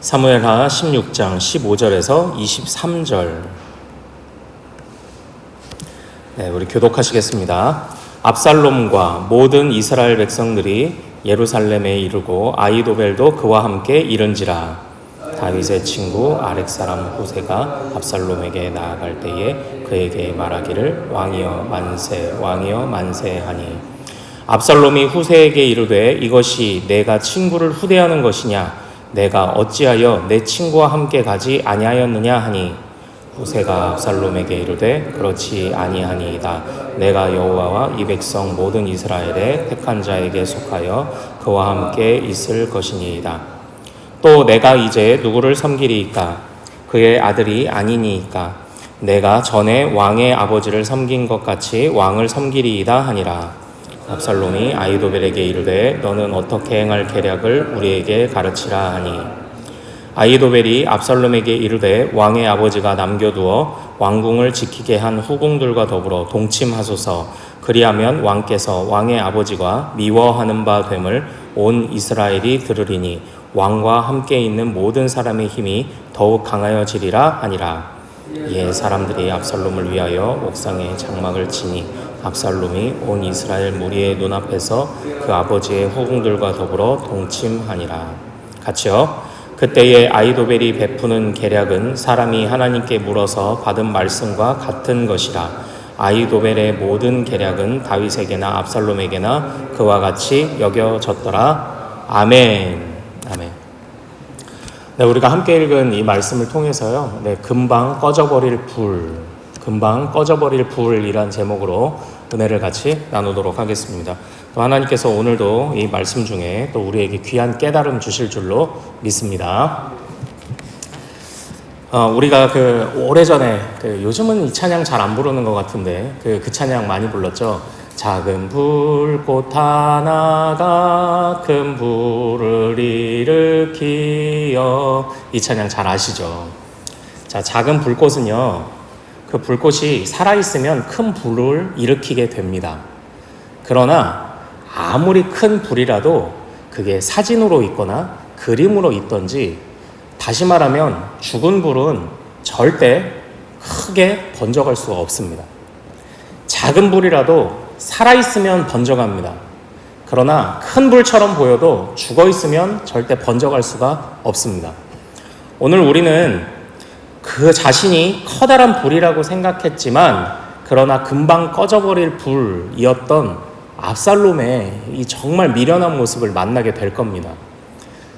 사무엘하 16장 15절에서 23절. 우리 교독하시겠습니다. 압살롬과 모든 이스라엘 백성들이 예루살렘에 이르고 아히도벨도 그와 함께 이른지라. 다윗의 친구 아렉 사람 후세가 압살롬에게 나아갈 때에 그에게 말하기를 왕이여 만세 왕이여 만세 하니, 압살롬이 후세에게 이르되 이것이 내가 친구를 후대하는 것이냐? 내가 어찌하여 내 친구와 함께 가지 아니하였느냐 하니, 후세가 압살롬에게 이르되 그렇지 아니하니이다. 내가 여호와와 이 백성 모든 이스라엘의 택한 자에게 속하여 그와 함께 있을 것이니이다. 또 내가 이제 누구를 섬기리이까? 그의 아들이 아니니이까? 내가 전에 왕의 아버지를 섬긴 것 같이 왕을 섬기리이다 하니라. 압살롬이 아히도벨에게 이르되 너는 어떻게 행할 계략을 우리에게 가르치라 하니, 아히도벨이 압살롬에게 이르되 왕의 아버지가 남겨두어 왕궁을 지키게 한 후궁들과 더불어 동침하소서. 그리하면 왕께서 왕의 아버지가 미워하는 바 됨을 온 이스라엘이 들으리니 왕과 함께 있는 모든 사람의 힘이 더욱 강하여지리라 하니라. 이에 사람들이 압살롬을 위하여 옥상에 장막을 치니 압살롬이 온 이스라엘 무리의 눈앞에서 그 아버지의 후궁들과 더불어 동침하니라. 같이요. 그때에 아히도벨이 베푸는 계략은 사람이 하나님께 물어서 받은 말씀과 같은 것이라. 아히도벨의 모든 계략은 다윗에게나 압살롬에게나 그와 같이 여겨졌더라. 아멘. 아멘. 우리가 함께 읽은 이 말씀을 통해서요, 금방 꺼져버릴 불이란 제목으로 은혜를 같이 나누도록 하겠습니다. 또 하나님께서 오늘도 이 말씀 중에 또 우리에게 귀한 깨달음 주실 줄로 믿습니다. 우리가 오래전에 요즘은 이 찬양 잘 안 부르는 것 같은데 그 찬양 많이 불렀죠. 작은 불꽃 하나가 큰 불을 일으키어, 이 찬양 잘 아시죠? 자, 작은 불꽃은요, 그 불꽃이 살아있으면 큰 불을 일으키게 됩니다. 그러나 아무리 큰 불이라도 그게 사진으로 있거나 그림으로 있던지, 다시 말하면 죽은 불은 절대 크게 번져갈 수가 없습니다. 작은 불이라도 살아있으면 번져갑니다. 그러나 큰 불처럼 보여도 죽어있으면 절대 번져갈 수가 없습니다. 오늘 우리는 그 자신이 커다란 불이라고 생각했지만 그러나 금방 꺼져버릴 불이었던 압살롬의 이 정말 미련한 모습을 만나게 될 겁니다.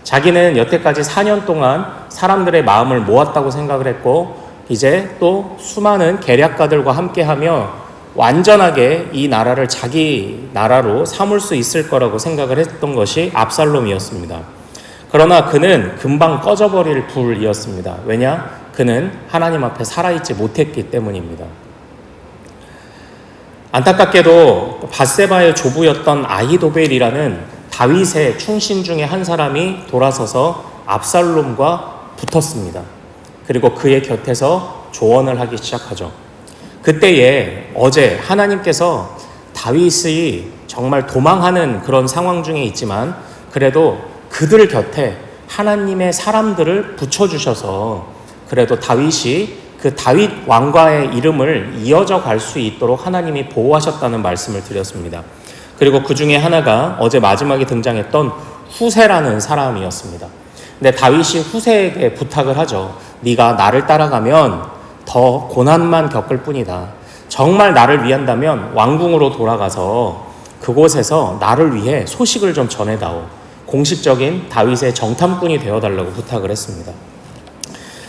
자기는 여태까지 4년 동안 사람들의 마음을 모았다고 생각을 했고, 이제 또 수많은 계략가들과 함께하며 완전하게 이 나라를 자기 나라로 삼을 수 있을 거라고 생각을 했던 것이 압살롬이었습니다. 그러나 그는 금방 꺼져버릴 불이었습니다. 왜냐? 그는 하나님 앞에 살아있지 못했기 때문입니다. 안타깝게도 밧세바의 조부였던 아히도벨이라는 다윗의 충신 중에 한 사람이 돌아서서 압살롬과 붙었습니다. 그리고 그의 곁에서 조언을 하기 시작하죠. 그때에 어제 하나님께서 다윗이 정말 도망하는 그런 상황 중에 있지만 그래도 그들 곁에 하나님의 사람들을 붙여주셔서 그래도 다윗이 그 다윗 왕과의 이름을 이어져 갈 수 있도록 하나님이 보호하셨다는 말씀을 드렸습니다. 그리고 그 중에 하나가 어제 마지막에 등장했던 후세라는 사람이었습니다. 근데 다윗이 후세에게 부탁을 하죠. 네가 나를 따라가면 더 고난만 겪을 뿐이다. 정말 나를 위한다면 왕궁으로 돌아가서 그곳에서 나를 위해 소식을 좀 전해다오. 공식적인 다윗의 정탐꾼이 되어달라고 부탁을 했습니다.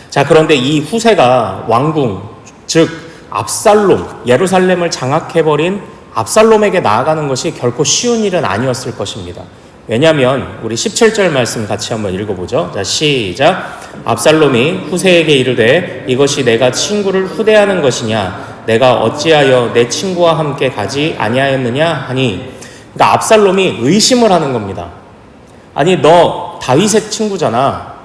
자, 그런데 이 후세가 왕궁, 즉 압살롬, 예루살렘을 장악해버린 압살롬에게 나아가는 것이 결코 쉬운 일은 아니었을 것입니다. 왜냐하면 우리 17절 말씀 같이 한번 읽어보죠. 자, 시작. 압살롬이 후세에게 이르되 이것이 내가 친구를 후대하는 것이냐? 내가 어찌하여 내 친구와 함께 가지 아니하였느냐 하니, 그러니까 압살롬이 의심을 하는 겁니다. 아니, 너 다윗의 친구잖아.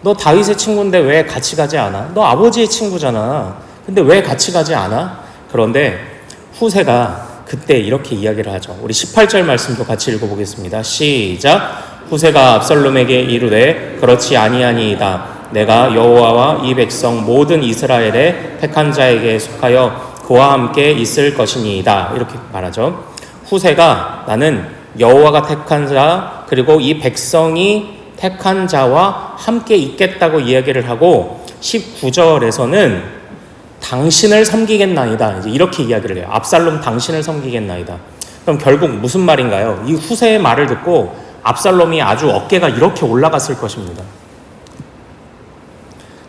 너 다윗의 친구인데 왜 같이 가지 않아? 너 아버지의 친구잖아. 근데 왜 같이 가지 않아? 그런데 후세가 그때 이렇게 이야기를 하죠. 우리 18절 말씀도 같이 읽어보겠습니다. 시작. 후세가 압살롬에게 이르되 그렇지 아니하니이다. 내가 여호와와 이 백성 모든 이스라엘의 택한 자에게 속하여 그와 함께 있을 것이니이다. 이렇게 말하죠. 후세가 나는 여호와가 택한 자 그리고 이 백성이 택한 자와 함께 있겠다고 이야기를 하고 19절에서는 당신을 섬기겠나이다. 이제 이렇게 이야기를 해요. 압살롬 당신을 섬기겠나이다. 그럼 결국 무슨 말인가요? 이 후세의 말을 듣고 압살롬이 아주 어깨가 이렇게 올라갔을 것입니다.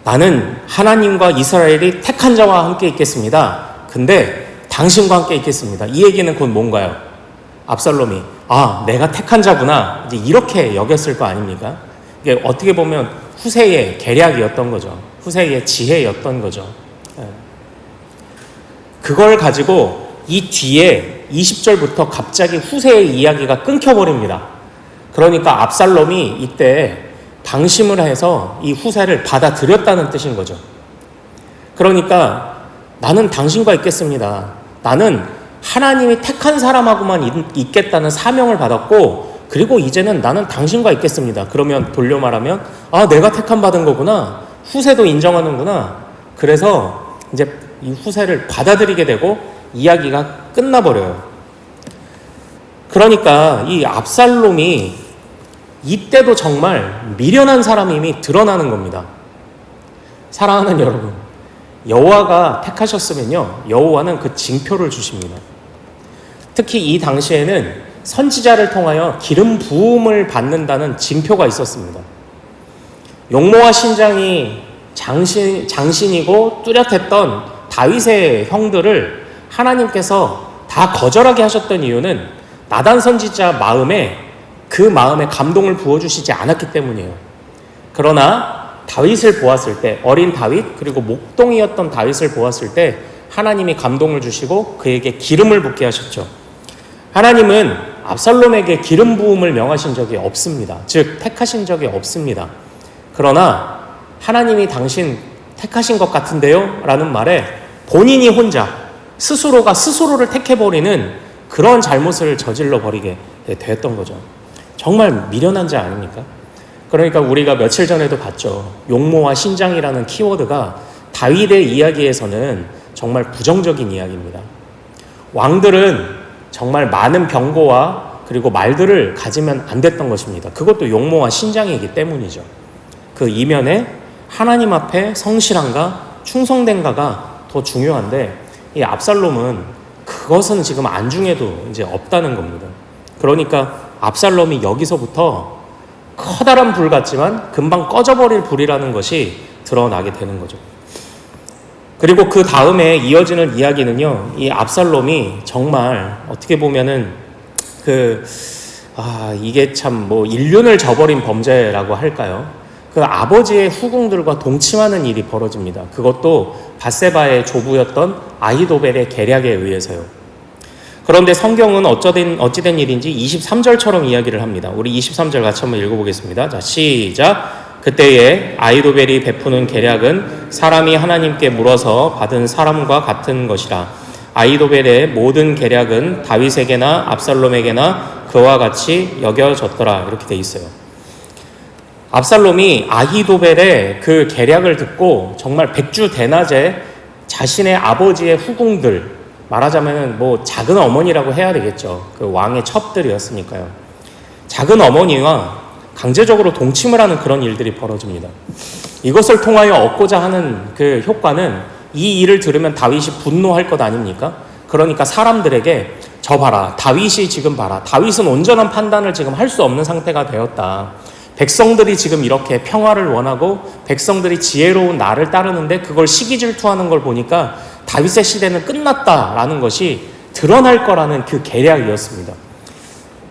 나는 하나님과 이스라엘이 택한 자와 함께 있겠습니다. 근데 당신과 함께 있겠습니다. 이 얘기는 곧 뭔가요? 압살롬이 내가 택한 자구나 이제 이렇게 여겼을 거 아닙니까? 이게 어떻게 보면 후세의 계략이었던 거죠. 후세의 지혜였던 거죠. 그걸 가지고 이 뒤에 20절부터 갑자기 후세의 이야기가 끊겨버립니다. 그러니까 압살롬이 이때 방심을 해서 이 후세를 받아들였다는 뜻인 거죠. 그러니까 나는 당신과 있겠습니다. 나는 하나님이 택한 사람하고만 있겠다는 사명을 받았고 그리고 이제는 나는 당신과 있겠습니다. 그러면 돌려 말하면 내가 택함 받은 거구나. 후세도 인정하는구나. 그래서 이제 이 후세를 받아들이게 되고 이야기가 끝나버려요. 그러니까 이 압살롬이 이때도 정말 미련한 사람임이 드러나는 겁니다. 사랑하는 여러분, 여호와가 택하셨으면요, 여호와는 그 징표를 주십니다. 특히 이 당시에는 선지자를 통하여 기름 부음을 받는다는 징표가 있었습니다. 용모와 신장이 장신이고 뚜렷했던 다윗의 형들을 하나님께서 다 거절하게 하셨던 이유는 나단 선지자 그 마음에 감동을 부어주시지 않았기 때문이에요. 그러나 다윗을 보았을 때, 어린 다윗 그리고 목동이었던 다윗을 보았을 때 하나님이 감동을 주시고 그에게 기름을 붓게 하셨죠. 하나님은 압살롬에게 기름 부음을 명하신 적이 없습니다. 즉 택하신 적이 없습니다. 그러나 하나님이 당신 택하신 것 같은데요? 라는 말에 본인이 혼자 스스로가 스스로를 택해버리는 그런 잘못을 저질러 버리게 됐던 거죠. 정말 미련한 자 아닙니까? 그러니까 우리가 며칠 전에도 봤죠. 용모와 신장이라는 키워드가 다윗의 이야기에서는 정말 부정적인 이야기입니다. 왕들은 정말 많은 병거와 그리고 말들을 가지면 안 됐던 것입니다. 그것도 용모와 신장이기 때문이죠. 그 이면에 하나님 앞에 성실함과 충성됨과가 더 중요한데 이 압살롬은 그것은 지금 안중에도 이제 없다는 겁니다. 그러니까 압살롬이 여기서부터 커다란 불 같지만 금방 꺼져버릴 불이라는 것이 드러나게 되는 거죠. 그리고 그 다음에 이어지는 이야기는요, 이 압살롬이 정말 어떻게 보면은 이게 참 인륜을 저버린 범죄라고 할까요? 그 아버지의 후궁들과 동침하는 일이 벌어집니다. 그것도 밧세바의 조부였던 아히도벨의 계략에 의해서요. 그런데 성경은 어찌된 일인지 23절처럼 이야기를 합니다. 우리 23절 같이 한번 읽어보겠습니다. 자, 시작. 그때에 아히도벨이 베푸는 계략은 사람이 하나님께 물어서 받은 사람과 같은 것이라. 아히도벨의 모든 계략은 다윗에게나 압살롬에게나 그와 같이 여겨졌더라. 이렇게 돼 있어요. 압살롬이 아히도벨의 그 계략을 듣고 정말 백주대낮에 자신의 아버지의 후궁들, 말하자면 작은 어머니라고 해야 되겠죠. 그 왕의 첩들이었으니까요. 작은 어머니와 강제적으로 동침을 하는 그런 일들이 벌어집니다. 이것을 통하여 얻고자 하는 그 효과는 이 일을 들으면 다윗이 분노할 것 아닙니까? 그러니까 사람들에게 저 봐라, 다윗이 지금 봐라, 다윗은 온전한 판단을 지금 할 수 없는 상태가 되었다. 백성들이 지금 이렇게 평화를 원하고 백성들이 지혜로운 나를 따르는데 그걸 시기질투하는 걸 보니까 다윗의 시대는 끝났다라는 것이 드러날 거라는 그 계략이었습니다.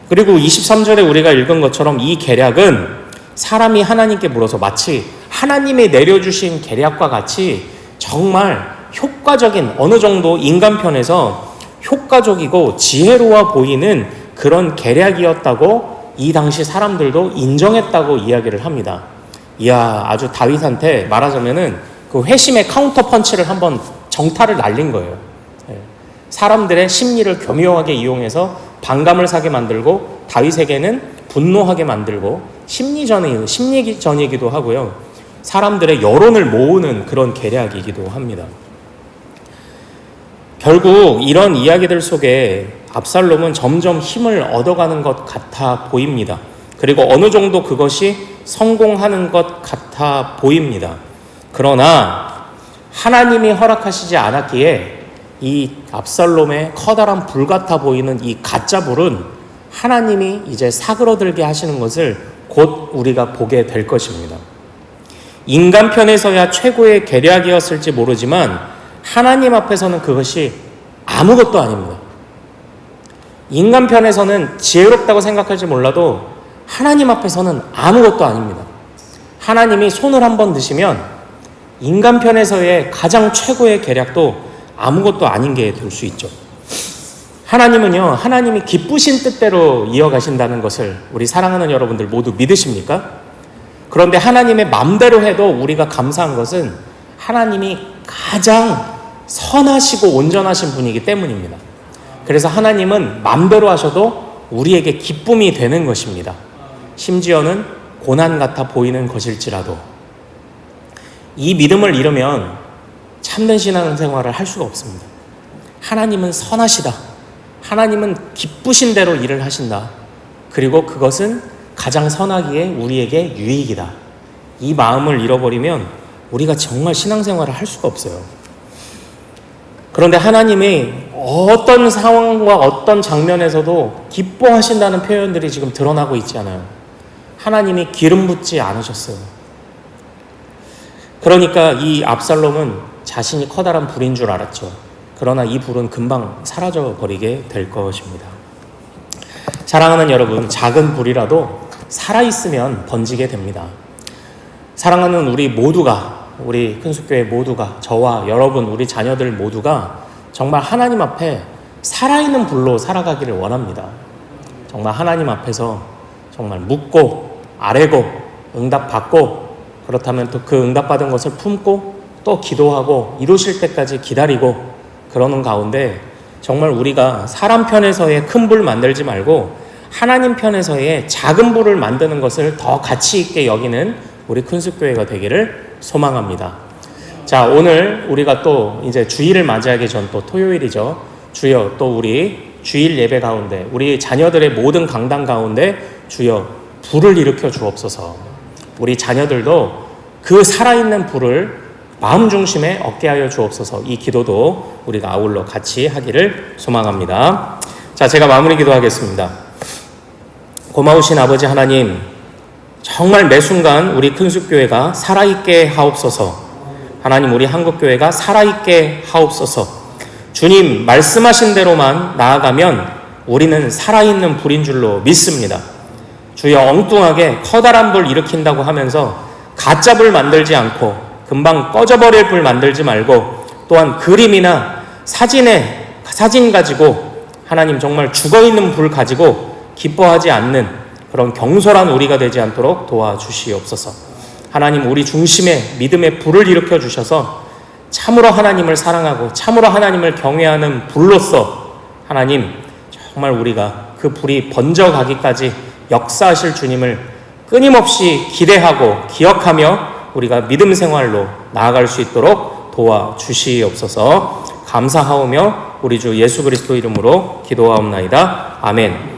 그리고 23절에 우리가 읽은 것처럼 이 계략은 사람이 하나님께 물어서 마치 하나님이 내려주신 계략과 같이 정말 효과적인, 어느 정도 인간 편에서 효과적이고 지혜로워 보이는 그런 계략이었다고 이 당시 사람들도 인정했다고 이야기를 합니다. 이야, 아주 다윗한테 말하자면은 그 회심의 카운터 펀치를 한번 정타를 날린 거예요. 사람들의 심리를 교묘하게 이용해서 반감을 사게 만들고 다윗에게는 분노하게 만들고 심리전이기도 하고요. 사람들의 여론을 모으는 그런 계략이기도 합니다. 결국 이런 이야기들 속에 압살롬은 점점 힘을 얻어가는 것 같아 보입니다. 그리고 어느 정도 그것이 성공하는 것 같아 보입니다. 그러나 하나님이 허락하시지 않았기에 이 압살롬의 커다란 불 같아 보이는 이 가짜 불은 하나님이 이제 사그러들게 하시는 것을 곧 우리가 보게 될 것입니다. 인간 편에서야 최고의 계략이었을지 모르지만 하나님 앞에서는 그것이 아무것도 아닙니다. 인간 편에서는 지혜롭다고 생각할지 몰라도 하나님 앞에서는 아무것도 아닙니다. 하나님이 손을 한번 드시면 인간 편에서의 가장 최고의 계략도 아무것도 아닌 게 될 수 있죠. 하나님은요, 하나님이 기쁘신 뜻대로 이어가신다는 것을 우리 사랑하는 여러분들 모두 믿으십니까? 그런데 하나님의 맘대로 해도 우리가 감사한 것은 하나님이 가장 선하시고 온전하신 분이기 때문입니다. 그래서 하나님은 맘대로 하셔도 우리에게 기쁨이 되는 것입니다. 심지어는 고난 같아 보이는 것일지라도. 이 믿음을 잃으면 참된 신앙생활을 할 수가 없습니다. 하나님은 선하시다. 하나님은 기쁘신 대로 일을 하신다. 그리고 그것은 가장 선하기에 우리에게 유익이다. 이 마음을 잃어버리면 우리가 정말 신앙생활을 할 수가 없어요. 그런데 하나님이 어떤 상황과 어떤 장면에서도 기뻐하신다는 표현들이 지금 드러나고 있지 않아요. 하나님이 기름 붓지 않으셨어요. 그러니까 이 압살롬은 자신이 커다란 불인 줄 알았죠. 그러나 이 불은 금방 사라져버리게 될 것입니다. 사랑하는 여러분, 작은 불이라도 살아있으면 번지게 됩니다. 사랑하는 우리 모두가, 우리 큰숙교회 모두가, 저와 여러분, 우리 자녀들 모두가 정말 하나님 앞에 살아있는 불로 살아가기를 원합니다. 정말 하나님 앞에서 정말 묻고 아뢰고 응답받고, 그렇다면 또 그 응답받은 것을 품고 또 기도하고 이루실 때까지 기다리고, 그러는 가운데 정말 우리가 사람 편에서의 큰 불 만들지 말고 하나님 편에서의 작은 불을 만드는 것을 더 가치 있게 여기는 우리 큰숙교회가 되기를 소망합니다. 자, 오늘 우리가 또 이제 주일을 맞이하기 전 또 토요일이죠. 주여, 또 우리 주일 예배 가운데, 우리 자녀들의 모든 강단 가운데 주여 불을 일으켜 주옵소서. 우리 자녀들도 그 살아있는 불을 마음 중심에 얻게 하여 주옵소서. 이 기도도 우리가 아울러 같이 하기를 소망합니다. 자, 제가 마무리 기도하겠습니다. 고마우신 아버지 하나님, 정말 매 순간 우리 큰숙교회가 살아있게 하옵소서. 하나님, 우리 한국교회가 살아있게 하옵소서. 주님 말씀하신 대로만 나아가면 우리는 살아있는 불인 줄로 믿습니다. 주여, 엉뚱하게 커다란 불 일으킨다고 하면서 가짜 불 만들지 않고 금방 꺼져버릴 불 만들지 말고, 또한 그림이나 사진 가지고 하나님 정말 죽어있는 불 가지고 기뻐하지 않는 그런 경솔한 우리가 되지 않도록 도와주시옵소서. 하나님, 우리 중심에 믿음의 불을 일으켜 주셔서 참으로 하나님을 사랑하고 참으로 하나님을 경외하는 불로서 하나님 정말 우리가 그 불이 번져가기까지 역사하실 주님을 끊임없이 기대하고 기억하며 우리가 믿음 생활로 나아갈 수 있도록 도와주시옵소서. 감사하오며 우리 주 예수 그리스도 이름으로 기도하옵나이다. 아멘.